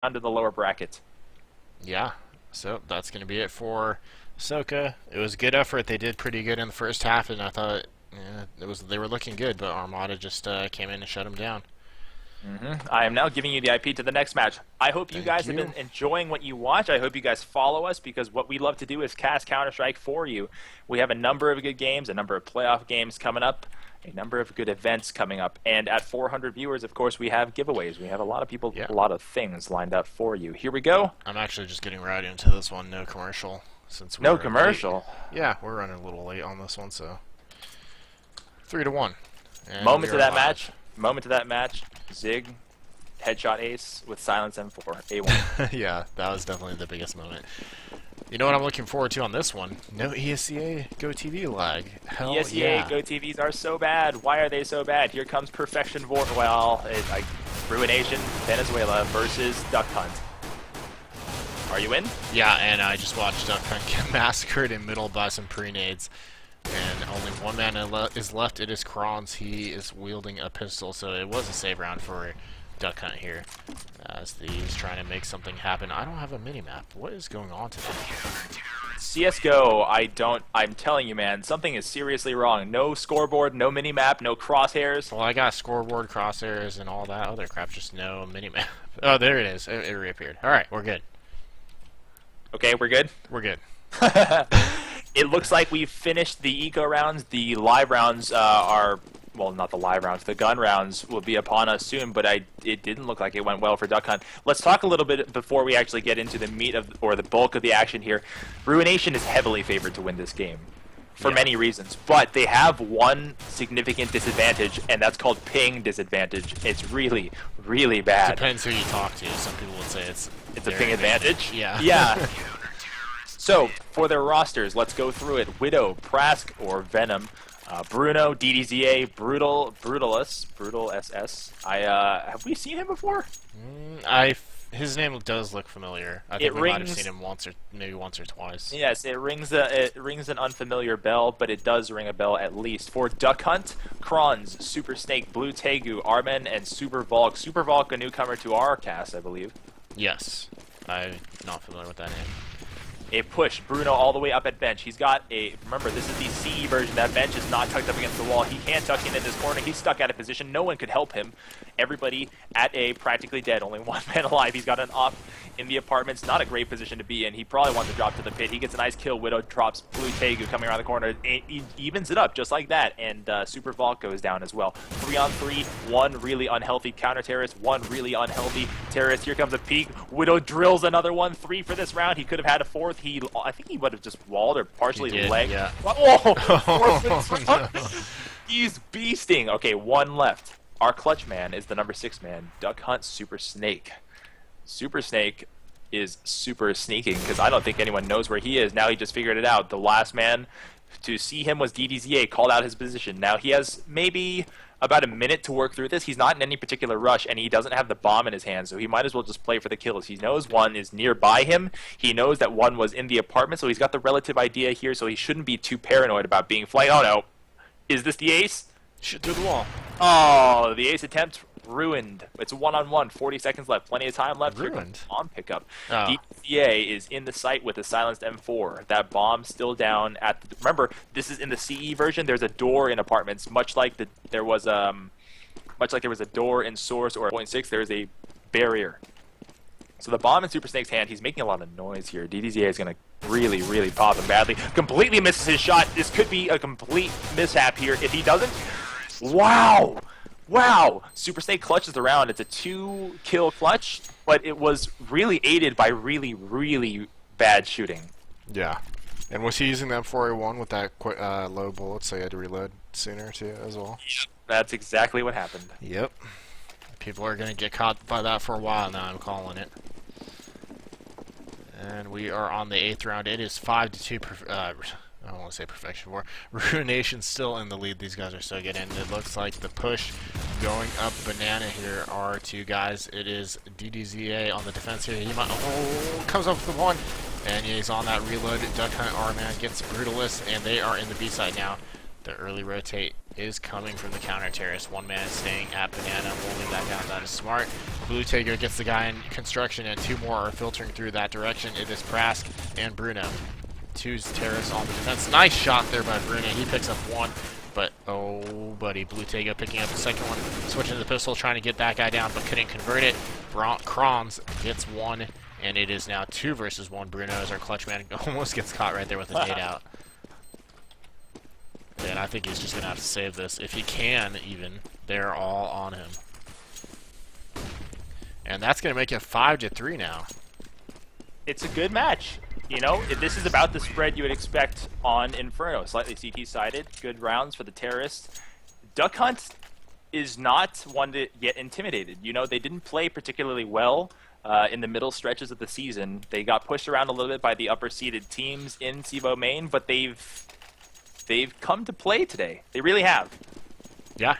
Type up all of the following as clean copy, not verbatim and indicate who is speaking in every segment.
Speaker 1: down to the lower bracket.
Speaker 2: Yeah, so that's going to be it for Soka. It was a good effort. They did pretty good in the first half, and I thought they were looking good, but Armada just came in and shut them down.
Speaker 1: I am now giving you the IP to the next match. I hope you
Speaker 2: Thank
Speaker 1: guys have
Speaker 2: you.
Speaker 1: been enjoying what you watch. I hope you guys follow us because what we love to do is cast Counter-Strike for you. We have a number of good games, a number of playoff games coming up, a number of good events coming up. And at 400 viewers, of course, we have giveaways. We have a lot of people,
Speaker 2: Yeah.
Speaker 1: a lot of things lined up for you. Here we go.
Speaker 2: I'm actually just getting right into this one. No commercial. Since
Speaker 1: No
Speaker 2: we're
Speaker 1: commercial.
Speaker 2: late. Yeah, we're running a little late on this one, so 3-1. And
Speaker 1: Moment
Speaker 2: we
Speaker 1: to
Speaker 2: are
Speaker 1: that
Speaker 2: live.
Speaker 1: match. Moment to that match. Zig, headshot ace with silence M4. A1.
Speaker 2: Yeah, that was definitely the biggest moment. You know what I'm looking forward to on this one? No ESCA Go TV lag. Hell
Speaker 1: ESEA
Speaker 2: yeah.
Speaker 1: Go TVs are so bad. Why are they so bad? Here comes Perfection Vor. Well, like Ruination, Venezuela versus Duck Hunt. Are you in?
Speaker 2: Yeah, and I just watched Duck Hunt get massacred in middle by some pre-nades. And only one man is left. It is Kronz. He is wielding a pistol, so it was a save round for Duck Hunt here. As he's trying to make something happen. I don't have a minimap. What is going on today?
Speaker 1: CSGO, I'm telling you, man, something is seriously wrong. No scoreboard, no minimap, no crosshairs.
Speaker 2: Well, I got scoreboard, crosshairs, and all that other crap. Just no minimap. Oh, there it is. It reappeared. Alright, we're good.
Speaker 1: Okay, we're good?
Speaker 2: We're good.
Speaker 1: It looks like we've finished the eco rounds. The live rounds are, well, not the live rounds. The gun rounds will be upon us soon, but it didn't look like it went well for Duck Hunt. Let's talk a little bit before we actually get into the meat of, or the bulk of the action here. Ruination is heavily favored to win this game for many reasons, but they have one significant disadvantage, and that's called ping disadvantage. It's really, really bad.
Speaker 2: Depends who you talk to. Some people would say it's
Speaker 1: It's a
Speaker 2: their
Speaker 1: ping advantage?
Speaker 2: Yeah.
Speaker 1: Yeah. So, for their rosters, let's go through it. Widow, Prask, or Venom, Bruno, DDZA, Brutal SS. Have we seen him before?
Speaker 2: His name does look familiar. I
Speaker 1: It
Speaker 2: think we might have
Speaker 1: rings-
Speaker 2: seen him maybe once or twice.
Speaker 1: Yes, it rings an unfamiliar bell, but it does ring a bell at least. For Duck Hunt, Kronz, Super Snake, Blue Tegu, Armen, and Super Volk. Super Volk, a newcomer to our cast, I believe.
Speaker 2: Yes. I'm not familiar with that name.
Speaker 1: A push, Bruno all the way up at bench. He's got a, remember, this is the CE version. That bench is not tucked up against the wall. He can't tuck in this corner. He's stuck out of position. No one could help him. Everybody at A, practically dead. Only one man alive. He's got an op in the apartments. Not a great position to be in. He probably wants to drop to the pit. He gets a nice kill. Widow drops Blue Tegu coming around the corner. He evens it up just like that. And Super Vault goes down as well. 3-on-3. One really unhealthy counter terrorist. One really unhealthy terrorist. Here comes a peek. Widow drills another one. 3 for this round. He could have had a fourth. I think he would have just walled or partially legged.
Speaker 2: Yeah.
Speaker 1: Oh, he's beasting. Okay, one left. Our clutch man is the number 6 man, Duck Hunt Super Snake. Super Snake is super sneaking because I don't think anyone knows where he is. Now he just figured it out. The last man to see him was DDZA, called out his position. Now he has maybe about a minute to work through this. He's not in any particular rush, and he doesn't have the bomb in his hand, so he might as well just play for the kills. He knows one is nearby him. He knows that one was in the apartment, so he's got the relative idea here, so he shouldn't be too paranoid about being flanked. Oh, no. Is this the ace?
Speaker 2: Shoot through the wall.
Speaker 1: Oh, the ace attempt ruined. It's a one-on-one, 40 seconds left. Plenty of time left.
Speaker 2: Ruined?
Speaker 1: Bomb pickup.
Speaker 2: Oh.
Speaker 1: DCA is in the site with a silenced M4. That bomb still down at the... Remember, this is in the CE version. There's a door in apartments, much like there was a door in Source or 0.6. There's a barrier. So the bomb in Super Snake's hand, he's making a lot of noise here. DDZA is going to really, really pop him badly. Completely misses his shot. This could be a complete mishap here. If he doesn't... Wow! Wow! Super Snake clutches the round. It's a 2-kill clutch, but it was really aided by really, really bad shooting.
Speaker 2: Yeah. And was he using that 4A1 with that low bullet, so he had to reload sooner too, as well?
Speaker 1: That's exactly what happened.
Speaker 2: Yep. People are going to get caught by that for a while now, I'm calling it. And we are on the 8th round. It is 5-2. I don't want to say perfection war. Ruination still in the lead. These guys are so good, and it looks like the push going up banana here are 2 guys. It is DDZA on the defense here. He might comes up with the one, and he's on that reload. Duck Hunt R-Man gets Brutalist, and they are in the B side now. The early rotate is coming from the counter terrorist. One man is staying at banana, holding that down. That is smart. Blue Tago gets the guy in construction, and 2 more are filtering through that direction. It is Prask and Bruno. 2's Terrace on the defense. Nice shot there by Bruno. He picks up 1, but oh, buddy, Blue Tago picking up the second one, switching to the pistol, trying to get that guy down, but couldn't convert it. Kronz gets 1, and it is now 2 versus 1. Bruno, as our clutch man, almost gets caught right there with a nade out. And I think he's just going to have to save this. If he can, even, they're all on him. And that's going to make it 5-3 now.
Speaker 1: It's a good match. You know, this is about the spread you would expect on Inferno. Slightly CT-sided, good rounds for the terrorists. Duck Hunt is not one to get intimidated. You know, they didn't play particularly well in the middle stretches of the season. They got pushed around a little bit by the upper-seeded teams in CEVO-Main, but they've come to play today. They really have.
Speaker 2: Yeah,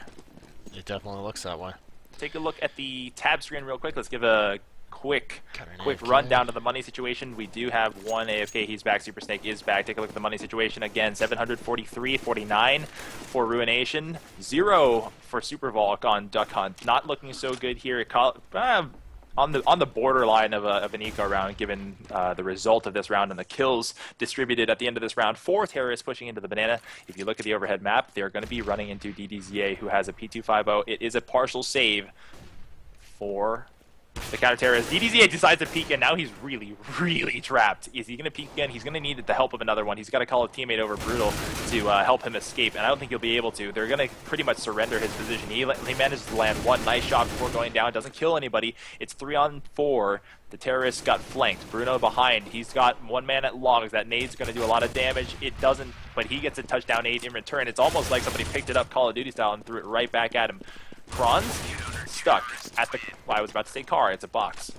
Speaker 2: it definitely looks that way.
Speaker 1: Take a look at the tab screen real quick. Let's give a quick
Speaker 2: AFK.
Speaker 1: rundown of the money situation. We do have 1 AFK. He's back. Super Snake is back. Take a look at the money situation again. 743.49 for Ruination. 0 for Super Volk on Duck Hunt. Not looking so good here. On the borderline of an eco round, given the result of this round and the kills distributed at the end of this round. 4 terrorists pushing into the banana. If you look at the overhead map, they're going to be running into DDZA, who has a P250. It is a partial save for the counter-terrorist. DDZA decides to peek, and now he's really, really trapped. Is he going to peek again? He's going to need the help of another one. He's got to call a teammate over Brutal to help him escape, and I don't think he'll be able to. They're going to pretty much surrender his position. He manages to land 1 nice shot before going down. Doesn't kill anybody. It's 3-on-4. The terrorist got flanked. Bruno behind. He's got 1 man at longs. That nade's going to do a lot of damage. It doesn't, but he gets a touchdown nade in return. It's almost like somebody picked it up Call of Duty style and threw it right back at him. Kronz stuck at the, well, I was about to say car, it's a box.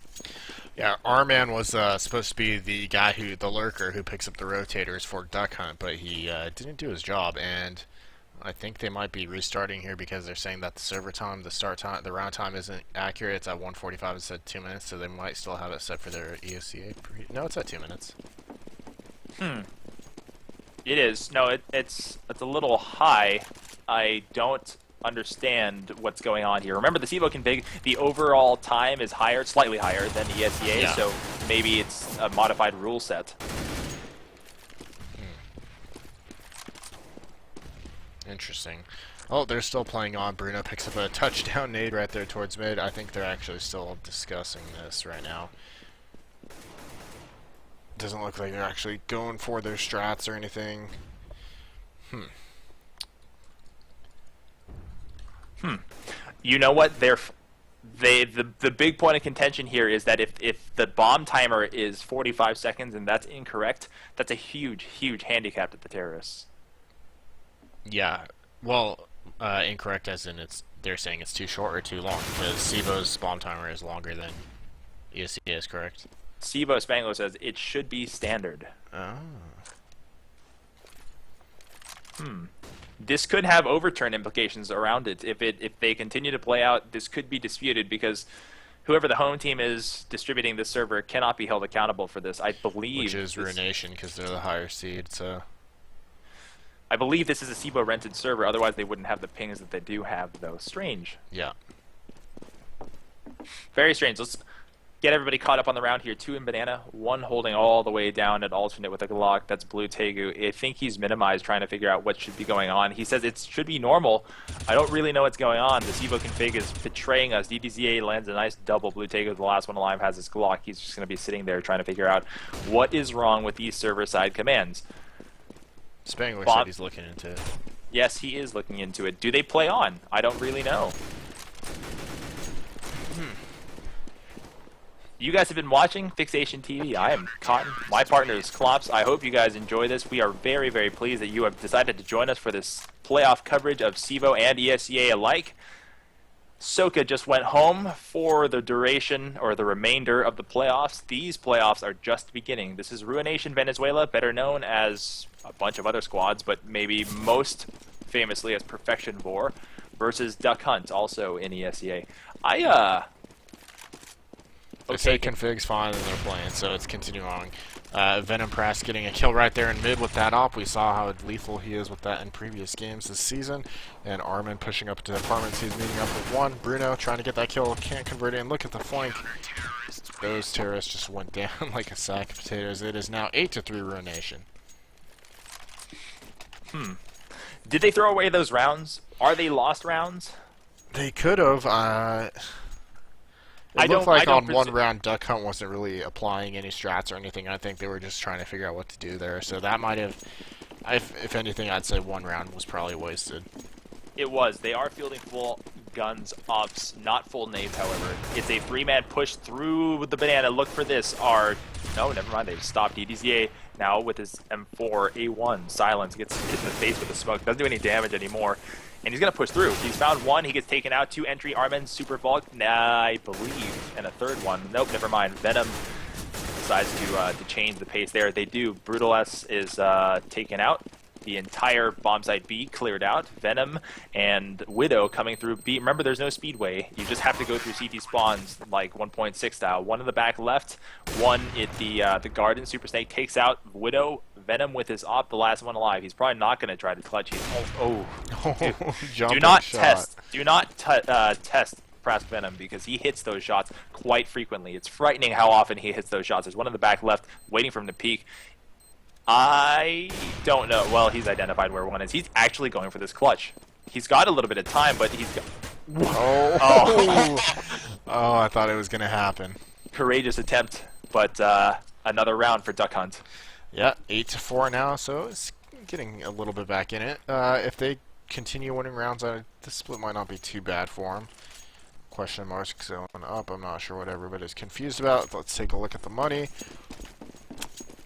Speaker 2: Yeah, our man was supposed to be the guy the lurker who picks up the rotators for Duck Hunt, but he didn't do his job, and I think they might be restarting here because they're saying that the server time, the round time isn't accurate. It's at 1:45 instead of 2 minutes, so they might still have it set for their ESCA. No, it's at 2 minutes.
Speaker 1: It is. No, it's a little high. I don't understand what's going on here. Remember, the CEVO config, the overall time is higher, slightly higher than the ESCA,
Speaker 2: yeah.
Speaker 1: So maybe it's a modified rule set.
Speaker 2: Interesting. Oh, they're still playing on. Bruno picks up a touchdown nade right there towards mid. I think they're actually still discussing this right now. Doesn't look like they're actually going for their strats or anything.
Speaker 1: You know what? The big point of contention here is that if the bomb timer is 45 seconds and that's incorrect, that's a huge, huge handicap to the terrorists.
Speaker 2: Yeah, well, incorrect as in they're saying it's too short or too long, because CEVO's bomb timer is longer than ESCA is, correct?
Speaker 1: CEVO Spangler says it should be standard.
Speaker 2: Oh.
Speaker 1: This could have overturn implications around it. If they continue to play out, this could be disputed because whoever the home team is distributing this server cannot be held accountable for this. I believe,
Speaker 2: which is Ruination, because they're the higher seed. So
Speaker 1: I believe this is a CEVO rented server. Otherwise, they wouldn't have the pings that they do have, though. Strange.
Speaker 2: Yeah.
Speaker 1: Very strange. Let's get everybody caught up on the round here. 2 in banana, 1 holding all the way down at alternate with a Glock. That's Blue Tegu. I think he's minimized, trying to figure out what should be going on. He says it should be normal. I don't really know what's going on. The CEVO config is betraying us. DDZA lands a nice double. Blue Tegu, the last one alive, has his Glock. He's just going to be sitting there trying to figure out what is wrong with these server-side commands.
Speaker 2: Spangler said he's looking into it.
Speaker 1: Yes, he is looking into it. Do they play on? I don't really know. You guys have been watching Fixation TV. I am Cotton. My partner is Klops. I hope you guys enjoy this. We are very, very pleased that you have decided to join us for this playoff coverage of CEVO and ESCA alike. Soka just went home for the duration or the remainder of the playoffs. These playoffs are just beginning. This is Ruination Venezuela, better known as a bunch of other squads, but maybe most famously as Perfection Vor, versus Duck Hunt, also in ESCA.
Speaker 2: They say config's fine and they're playing, so it's continuing on. Venom Press getting a kill right there in mid with that op. We saw how lethal he is with that in previous games this season. And Armin pushing up to the apartments. He's meeting up with one. Bruno trying to get that kill. Can't convert it. And look at the flank. Those terrorists just went down like a sack of potatoes. It is now 8-3 Ruination.
Speaker 1: Did they throw away those rounds? Are they lost rounds?
Speaker 2: They could have. It looked like on one round, Duck Hunt wasn't really applying any strats or anything. I think they were just trying to figure out what to do there. So that might have, if anything, I'd say one round was probably wasted.
Speaker 1: It was. They are fielding full guns ops, not full nades, however. It's a 3-man push through the banana. Look for this. No, never mind. They've stopped. DDZA now with his M4 A1. Silence gets hit in the face with the smoke. Doesn't do any damage anymore. And he's going to push through. He's found one. He gets taken out. 2 entry. Armin, Super Bulk, I believe. And a third one. Nope, never mind. Venom decides to change the pace there. They do. Brutal S is taken out. The entire bomb site B cleared out. Venom and Widow coming through B. Remember, there's no speedway. You just have to go through CT spawns like 1.6 style. One in the back left, one at the garden. Super Snake takes out Widow. Venom with his op, the last one alive. He's probably not going to try to clutch. He's do not test. Do not test Prask Venom because he hits those shots quite frequently. It's frightening how often he hits those shots. There's one in the back left waiting for him to peek. I don't know. Well, he's identified where one is. He's actually going for this clutch. He's got a little bit of time, but he's got...
Speaker 2: Oh, I thought it was going to happen.
Speaker 1: Courageous attempt, but another round for Duck Hunt.
Speaker 2: Yeah, 8-4 now, so it's getting a little bit back in it. If they continue winning rounds, the split might not be too bad for them. Question marks going up. I'm not sure what everybody's confused about. Let's take a look at the money.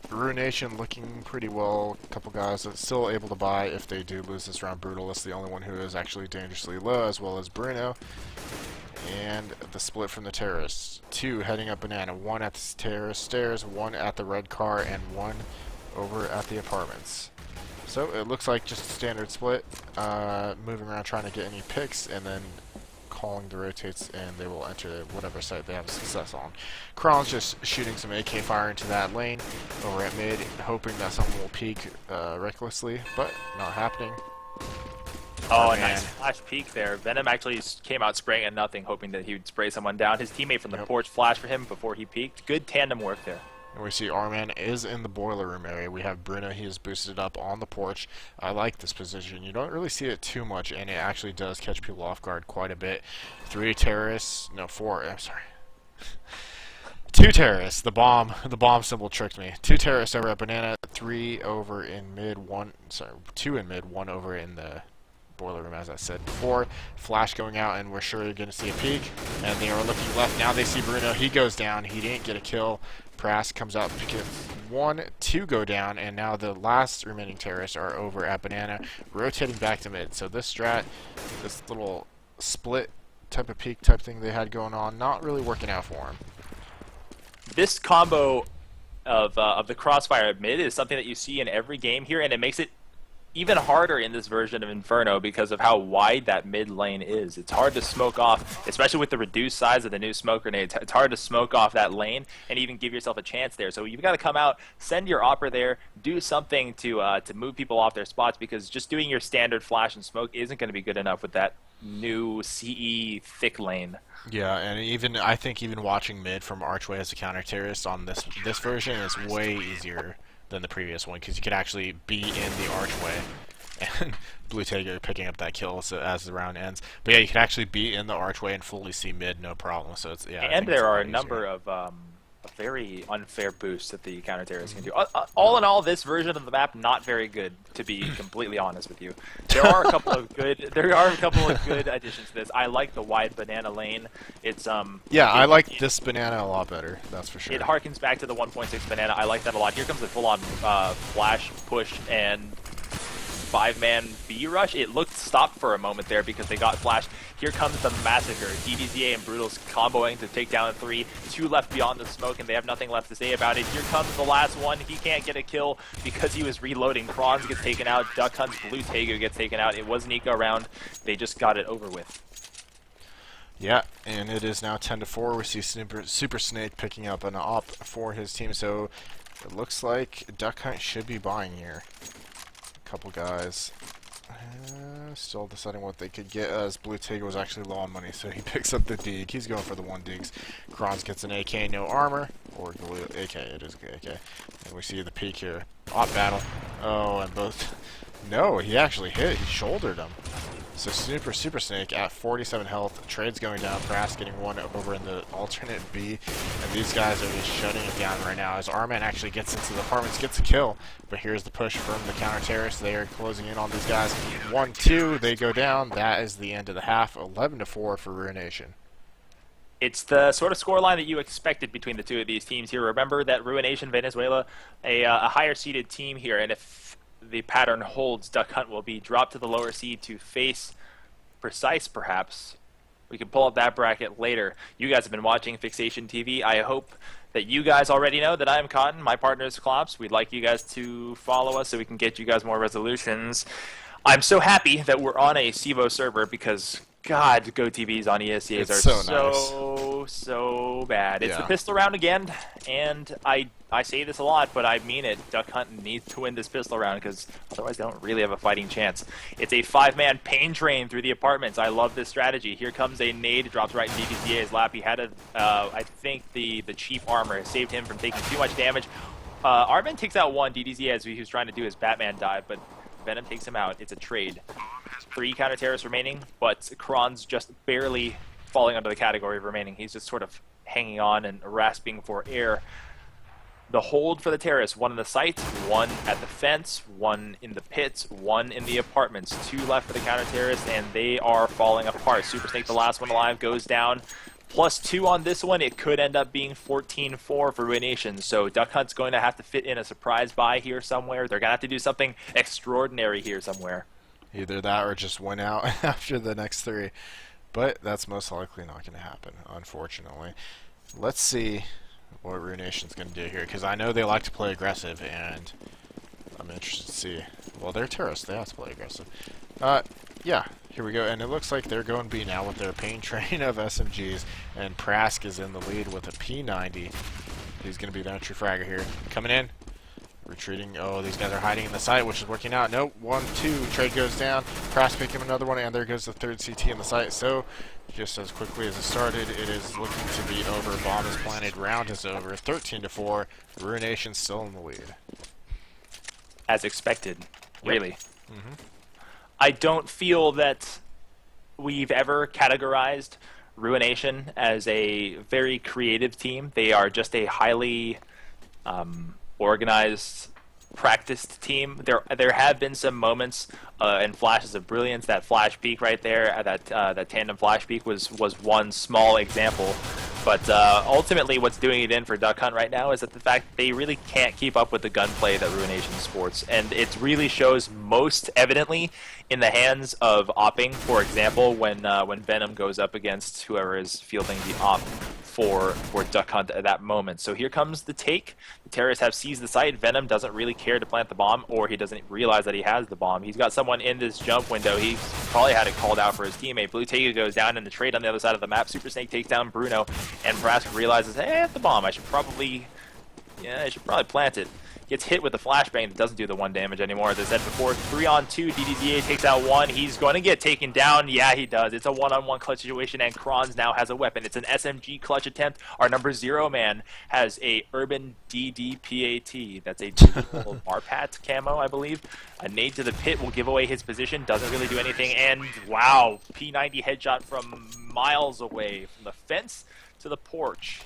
Speaker 2: Ruination looking pretty well. A couple guys that's still able to buy if they do lose this round. Brutalist, the only one who is actually dangerously low, as well as Bruno. And the split from the terrorists. 2 heading up banana. 1 at the terrace stairs, 1 at the red car, and 1 over at the apartments. So it looks like just a standard split. Moving around trying to get any picks, and then calling the rotates, and they will enter whatever site they have success on. Kron's just shooting some AK fire into that lane over at mid, hoping that someone will peek recklessly, but not happening.
Speaker 1: Oh, a nice flash peek there. Venom actually came out spraying at nothing, hoping that he would spray someone down. His teammate from the porch flashed for him before he peeked. Good tandem work there.
Speaker 2: And we see Arman is in the boiler room area. We have Bruno. He is boosted up on the porch. I like this position. You don't really see it too much, and it actually does catch people off guard quite a bit. 3 terrorists. No, 4. I'm sorry. 2 terrorists. The bomb symbol tricked me. 2 terrorists over at banana. 3 over in mid. 2 in mid. 1 over in the boiler room, as I said before. Flash going out, and we're sure you're going to see a peek. And they are looking left. Now they see Bruno. He goes down. He didn't get a kill. Prask comes out to get 1, 2 go down, and now the last remaining terrorists are over at banana, rotating back to mid. So this strat, this little split type of peek type thing they had going on, not really working out for him.
Speaker 1: This combo of the crossfire at mid is something that you see in every game here, and it makes it even harder in this version of Inferno because of how wide that mid lane is. It's hard to smoke off, especially with the reduced size of the new smoke grenades. It's hard to smoke off that lane and even give yourself a chance there. So you've got to come out, send your opera there, do something to move people off their spots, because just doing your standard flash and smoke isn't going to be good enough with that new CE thick lane.
Speaker 2: Yeah, and I think even watching mid from Archway as a counter terrorist on this version is way easier than the previous one, because you could actually be in the archway, and Blue Tiger picking up that kill so as the round ends. But yeah, you could actually be in the archway and fully see mid, no problem. So it's
Speaker 1: and there are a number of very unfair boosts that the counter terrorists can do. All in all, this version of the map not very good, to be completely honest with you. There are a couple of good additions to this. I like the wide banana lane. It's
Speaker 2: I like this banana a lot better. That's for sure.
Speaker 1: It harkens back to the 1.6 banana. I like that a lot. Here comes the full-on flash push and 5-man B rush. It looked stopped for a moment there because they got flashed. Here comes the massacre. DBZA and Brutal's comboing to take down 3. 2 left beyond the smoke, and they have nothing left to say about it. Here comes the last one. He can't get a kill because he was reloading. Kronz gets taken out. Duck Hunt's Blue Tegu gets taken out. It was an eco round. They just got it over with.
Speaker 2: Yeah, and it is now 10-4. We see Super Snake picking up an op for his team, so it looks like Duck Hunt should be buying here. A couple guys. Still deciding what they could get, as Blue Tiger was actually low on money, so he picks up the Deke. He's going for the 1 Deeks. Kronz gets an AK, no armor. Or AK, it is AK. And we see the peak here. Op battle. Oh, and both... No, he actually hit. He shouldered him. So Super Snake at 47 health. Trade's going down. Brass getting one over in the alternate B. And these guys are just shutting it down right now. As Arman actually gets into the apartments, gets a kill. But here's the push from the counter-terrorists. They are closing in on these guys. 1-2, they go down. That is the end of the half. 11-4 for Ruination.
Speaker 1: It's the sort of scoreline that you expected between the two of these teams here. Remember that Ruination, Venezuela, a higher-seeded team here, and if the pattern holds, Duck Hunt will be dropped to the lower seed to face Precise, perhaps. We can pull up that bracket later. You guys have been watching Fixation TV. I hope that you guys already know that I am Cotton. My partner is Klops. We'd like you guys to follow us so we can get you guys more resolutions. I'm so happy that we're on a CEVO server because, God, GoTVs on ESCAs are so bad. It's the pistol round again, and I say this a lot, but I mean it. Duck Hunt needs to win this pistol round because otherwise they don't really have a fighting chance. It's a 5-man pain train through the apartments. I love this strategy. Here comes a nade, drops right in DDZA's lap. He had I think the chief armor saved him from taking too much damage. Armin takes out one DDZ as he was trying to do his Batman dive, but Venom takes him out. It's a trade. 3 counter-terrorists remaining, but Kron's just barely falling under the category of remaining. He's just sort of hanging on and rasping for air. The hold for the terrorists, 1 in the site, 1 at the fence, 1 in the pits, 1 in the apartments. 2 left for the counter-terrorists, and they are falling apart. Super Snake, the last one alive, goes down. +2 on this one. It could end up being 14-4 for Ruination. So Duck Hunt's going to have to fit in a surprise buy here somewhere. They're going to have to do something extraordinary here somewhere.
Speaker 2: Either that or just win out after the next 3. But that's most likely not going to happen, unfortunately. Let's see what Ruination's going to do here, because I know they like to play aggressive, and I'm interested to see. Well, they're terrorists. They have to play aggressive. Yeah, here we go. And it looks like they're going B now with their pain train of SMGs, and Prask is in the lead with a P90. He's going to be the entry fragger here. Coming in. Retreating. Oh, these guys are hiding in the site, which is working out. Nope. 1-2. Trade goes down. Prask picking him another one, and there goes the 3rd CT in the site. So, just as quickly as it started, it is looking to be over. Bomb is planted. Round is over. 13-4. Ruination still in the lead.
Speaker 1: As expected. Really.
Speaker 2: Mm-hmm.
Speaker 1: I don't feel that we've ever categorized Ruination as a very creative team. They are just a highly organized, practiced team. There have been some moments and flashes of brilliance. That flash peak right there, that tandem flash peak was one small example. But ultimately, what's doing it in for Duck Hunt right now is that the fact that they really can't keep up with the gunplay that Ruination sports, and it really shows most evidently in the hands of opping. For example, when Venom goes up against whoever is fielding the op for Duck Hunt at that moment. So here comes the take. The terrorists have seized the site. Venom doesn't really care to plant the bomb, or he doesn't realize that he has the bomb. He's got someone in this jump window. He's probably had it called out for his teammate. Blue Tiger goes down in the trade on the other side of the map. Super Snake takes down Bruno, and Brask realizes, hey, I have the bomb. I should probably plant it. Gets hit with a flashbang that doesn't do the 1 damage anymore. As I said before, 3-on-2. DDZA takes out 1. He's going to get taken down. Yeah, he does. It's a 1-on-1 clutch situation, and Kronz now has a weapon. It's an SMG clutch attempt. Our number 0 man has a Urban DDPAT. That's a digital Marpat camo, I believe. A nade to the pit will give away his position. Doesn't really do anything. And wow, P90 headshot from miles away, from the fence to the porch.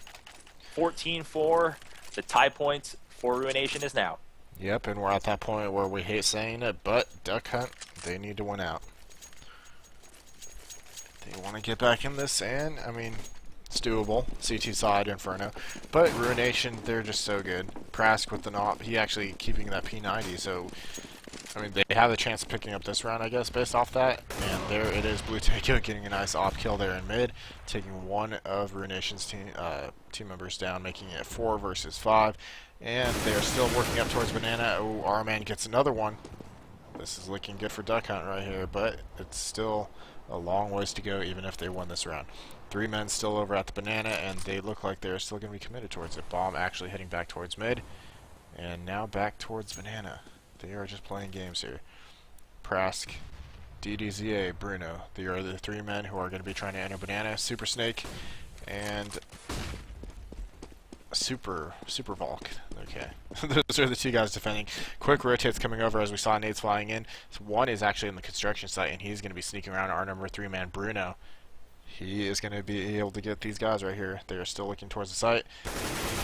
Speaker 1: 14-4. The tie point for Ruination is now.
Speaker 2: Yep, and we're at that point where we hate saying it, but Duck Hunt, they need to win out. They want to get back in this, and, I mean, it's doable. CT side, Inferno. But Ruination, they're just so good. Prask with the knob, he actually keeping that P90, so, I mean, they have the chance of picking up this round, I guess, based off that. And there it is, Blue Tiger getting a nice op kill there in mid, taking one of Ruination's team members down, making it 4 versus 5. And they're still working up towards Banana. Oh, Arman gets another one. This is looking good for Duck Hunt right here, but it's still a long ways to go even if they win this round. 3 men still over at the banana, and they look like they're still going to be committed towards it. Bomb actually heading back towards mid, and now back towards banana. They are just playing games here. Prask, DDZA, Bruno. They are the 3 men who are going to be trying to enter banana. Super Snake and Super Volk. Okay. Those are the 2 guys defending. Quick rotates coming over as we saw nades flying in. So 1 is actually in the construction site, and he's going to be sneaking around our number 3 man, Bruno. He is going to be able to get these guys right here. They are still looking towards the site.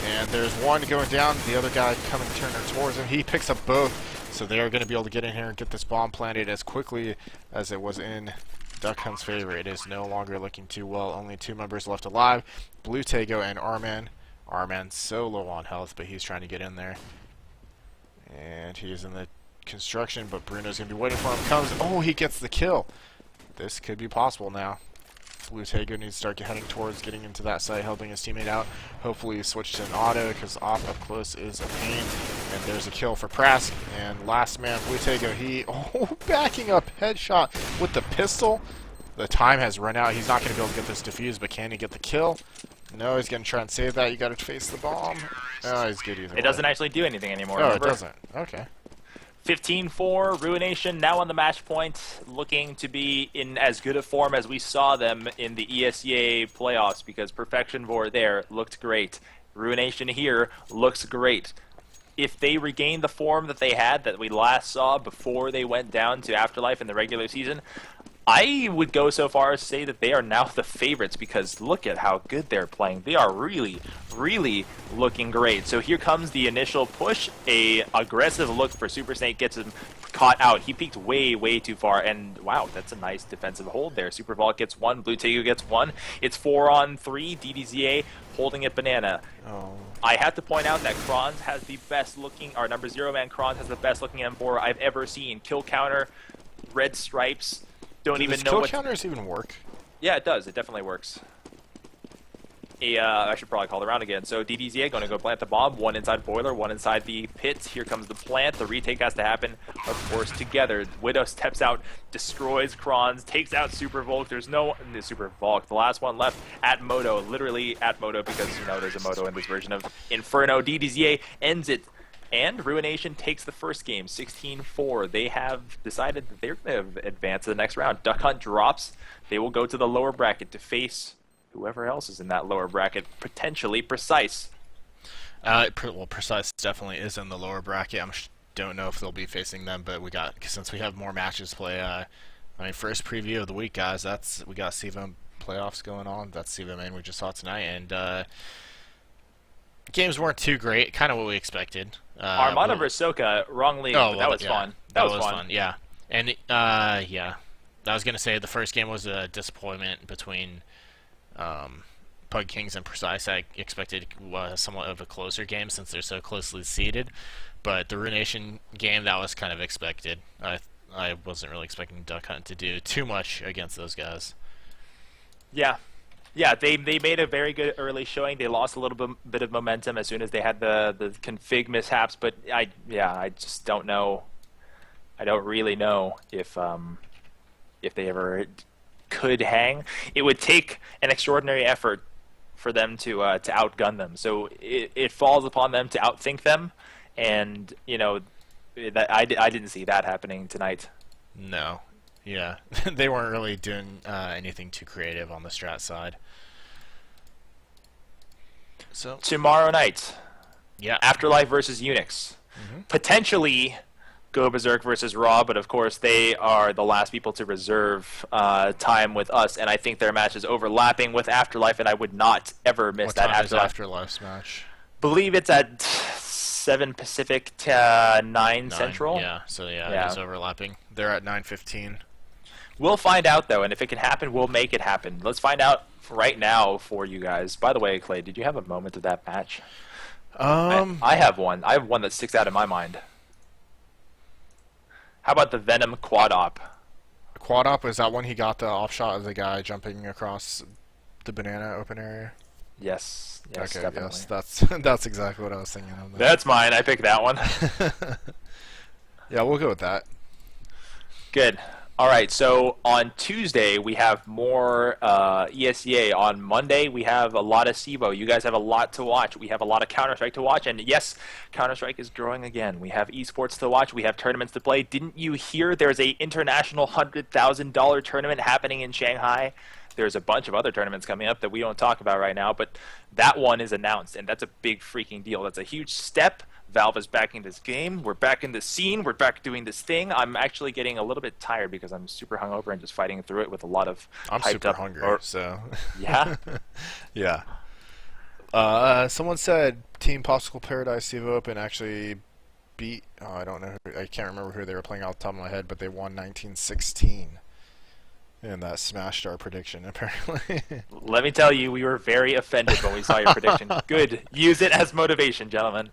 Speaker 2: And there's 1 going down. The other guy coming turning towards him. He picks up both. So they are going to be able to get in here and get this bomb planted as quickly as it was in Duck Hunt's favor. It is no longer looking too well. Only 2 members left alive. Blue Tago and Arman. Arman's so low on health, but he's trying to get in there. And he is in the construction, but Bruno's going to be waiting for him. Comes. Oh, he gets the kill. This could be possible now. Blue Tago needs to start heading towards getting into that site, helping his teammate out. Hopefully he switched to an auto, because off up close is a pain. And there's a kill for Prask. And last man, Blue Tago, he, backing up headshot with the pistol. The time has run out. He's not going to be able to get this defused, but can he get the kill? No, he's going to try and save that. You got to face the bomb. Oh, he's good either way.
Speaker 1: It doesn't actually do anything anymore.
Speaker 2: Oh,
Speaker 1: remember?
Speaker 2: it doesn't. Okay.
Speaker 1: 15-4, Ruination now on the match point, looking to be in as good a form as we saw them in the ESEA playoffs, because Perfection Vor there looked great. Ruination here looks great. If they regain the form that they had that we last saw before they went down to Afterlife in the regular season, I would go so far as to say that they are now the favorites, because look at how good they're playing. They are really, really looking great. So here comes the initial push. A aggressive look for Super Snake gets him caught out. He peeked way, way too far, and wow, that's a nice defensive hold there. Super Vault gets 1, Blue Tago gets 1. It's 4-on-3, DDZA holding it banana.
Speaker 2: Oh.
Speaker 1: I have to point out that Kronz has the best looking, our number 0 man Kronz has the best looking M4 I've ever seen. Kill counter, red stripes. Don't even know
Speaker 2: kill
Speaker 1: what
Speaker 2: counters even work?
Speaker 1: Yeah, it does. It definitely works. I should probably call the round again. So DDZA going to go plant the bomb. 1 inside boiler, 1 inside the pit. Here comes the plant. The retake has to happen, of course, together. Widow steps out, destroys Kronz, takes out Super Volk. There's no Super Volk. The last one left at Moto, literally at Moto, because you know there's a Moto in this version of Inferno. DDZA ends it. And Ruination takes the first game, 16-4. They have decided that they're going to advance to the next round. Duck Hunt drops. They will go to the lower bracket to face whoever else is in that lower bracket, potentially Precise.
Speaker 2: Well, Precise definitely is in the lower bracket. I don't know if they'll be facing them, but since we have more matches to play, first preview of the week, guys, we got CEVO playoffs going on. That's CEVO-Main we just saw tonight, and games weren't too great, kind of what we expected.
Speaker 1: Armada versus Soka, wrongly, but that was fun. That was fun.
Speaker 2: Yeah. And, yeah. I was going to say the first game was a disappointment between Pug Kings and Precise. I expected somewhat of a closer game since they're so closely seeded. But the Ruination game, that was kind of expected. I wasn't really expecting Duck Hunt to do too much against those guys.
Speaker 1: Yeah. Yeah, they made a very good early showing. They lost a little bit of momentum as soon as they had the config mishaps, but I just don't know. I don't really know if they ever could hang. It would take an extraordinary effort for them to outgun them. So it falls upon them to outthink them, and you know that I didn't see that happening tonight.
Speaker 2: No. Yeah, they weren't really doing anything too creative on the strat side. So
Speaker 1: tomorrow night,
Speaker 2: yeah,
Speaker 1: Afterlife versus Unix. Potentially Go Berserk versus Raw, but of course they are the last people to reserve time with us, and I think their match is overlapping with Afterlife, and I would not ever miss that
Speaker 2: Afterlife's match.
Speaker 1: Believe it's at 7 Pacific to 9 Central.
Speaker 2: Yeah, so yeah, it is overlapping. They're at 9:15.
Speaker 1: We'll find out, though, and if it can happen, we'll make it happen. Let's find out right now for you guys. By the way, Clay, did you have a moment of that match? I have one. I have one that sticks out in my mind. How about the Venom Quad Op?
Speaker 2: Quad Op, is that when he got the off shot of the guy jumping across the banana open area?
Speaker 1: Yes. Yes,
Speaker 2: okay,
Speaker 1: definitely.
Speaker 2: yes, that's exactly what I was thinking of.
Speaker 1: That's mine. I picked that one.
Speaker 2: Yeah, we'll go with that.
Speaker 1: Good. All right, so on Tuesday we have more ESEA. On Monday we have a lot of CEVO. You guys have a lot to watch. We have a lot of Counter-Strike to watch, and yes, Counter-Strike is growing again. We have esports to watch. We have tournaments to play. Didn't you hear there's a international $100,000 tournament happening in Shanghai? There's a bunch of other tournaments coming up that we don't talk about right now, but that one is announced, and that's a big freaking deal. That's a huge step. Valve is back in this game. We're back in the scene. We're back doing this thing. I'm actually getting a little bit tired because I'm super hungover and just fighting through it with a lot of
Speaker 2: I'm
Speaker 1: hyped
Speaker 2: super
Speaker 1: up.
Speaker 2: hungry, so
Speaker 1: Yeah.
Speaker 2: yeah. Someone said Team Popsicle Paradise CEVO Open actually beat. Oh, I don't know. I can't remember who they were playing off the top of my head, but they won 1916. And that smashed our prediction, apparently.
Speaker 1: Let me tell you, we were very offended when we saw your prediction. Good. Use it as motivation, gentlemen.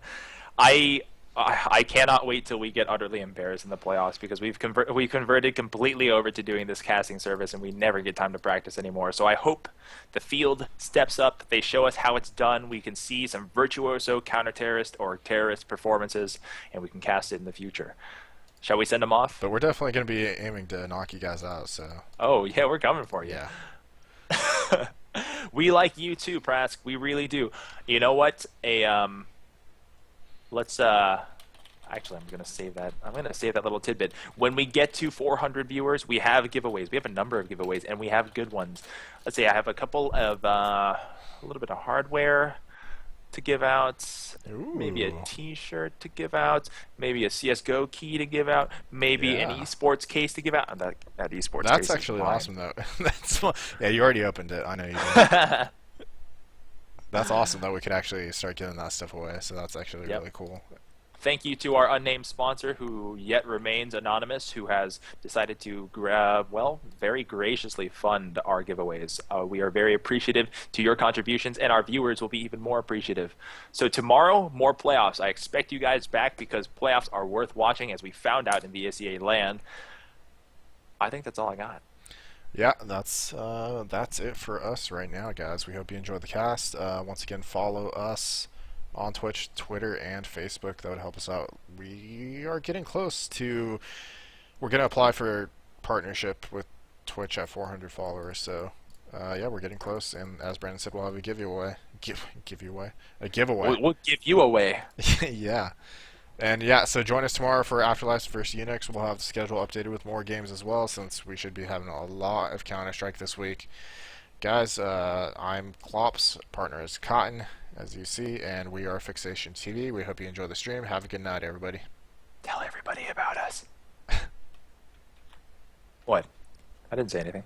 Speaker 1: I cannot wait till we get utterly embarrassed in the playoffs because we converted completely over to doing this casting service and we never get time to practice anymore. So I hope the field steps up. They show us how it's done. We can see some virtuoso counter-terrorist or terrorist performances, and we can cast it in the future. Shall we send them off?
Speaker 2: But we're definitely going to be aiming to knock you guys out, so...
Speaker 1: Oh, yeah, we're coming for you.
Speaker 2: Yeah.
Speaker 1: We like you too, Prask. We really do. You know what? Let's actually, I'm gonna save that. I'm gonna save that little tidbit. When we get to 400 viewers, we have giveaways. We have a number of giveaways, and we have good ones. Let's see. I have a couple of a little bit of hardware to give out.
Speaker 2: Ooh.
Speaker 1: Maybe a T-shirt to give out. Maybe a CS:GO key to give out. Maybe an
Speaker 2: Yeah.
Speaker 1: esports case to give out. That esports case
Speaker 2: That's
Speaker 1: is
Speaker 2: actually
Speaker 1: mine.
Speaker 2: awesome, though. Yeah, you already opened it. I know you did. That's awesome that we could actually start giving that stuff away, so that's actually
Speaker 1: Yep.
Speaker 2: really cool.
Speaker 1: Thank you to our unnamed sponsor, who yet remains anonymous, who has decided to very graciously fund our giveaways. We are very appreciative to your contributions, and our viewers will be even more appreciative. So tomorrow, more playoffs. I expect you guys back because playoffs are worth watching, as we found out in the SEA land. I think that's all I got.
Speaker 2: Yeah, that's it for us right now, guys. We hope you enjoyed the cast. Once again, follow us on Twitch, Twitter, and Facebook. That would help us out. We are getting close to... We're going to apply for partnership with Twitch at 400 followers, so yeah, we're getting close. And as Brandon said, we'll have a giveaway. A giveaway.
Speaker 1: We'll give you away.
Speaker 2: Yeah. And yeah, so join us tomorrow for Afterlife vs. Unix. We'll have the schedule updated with more games as well, since we should be having a lot of Counter-Strike this week. Guys, I'm Klops, partner is Cotton, as you see, and we are Fixation TV. We hope you enjoy the stream. Have a good night, everybody.
Speaker 1: Tell everybody about us. What? I didn't say anything.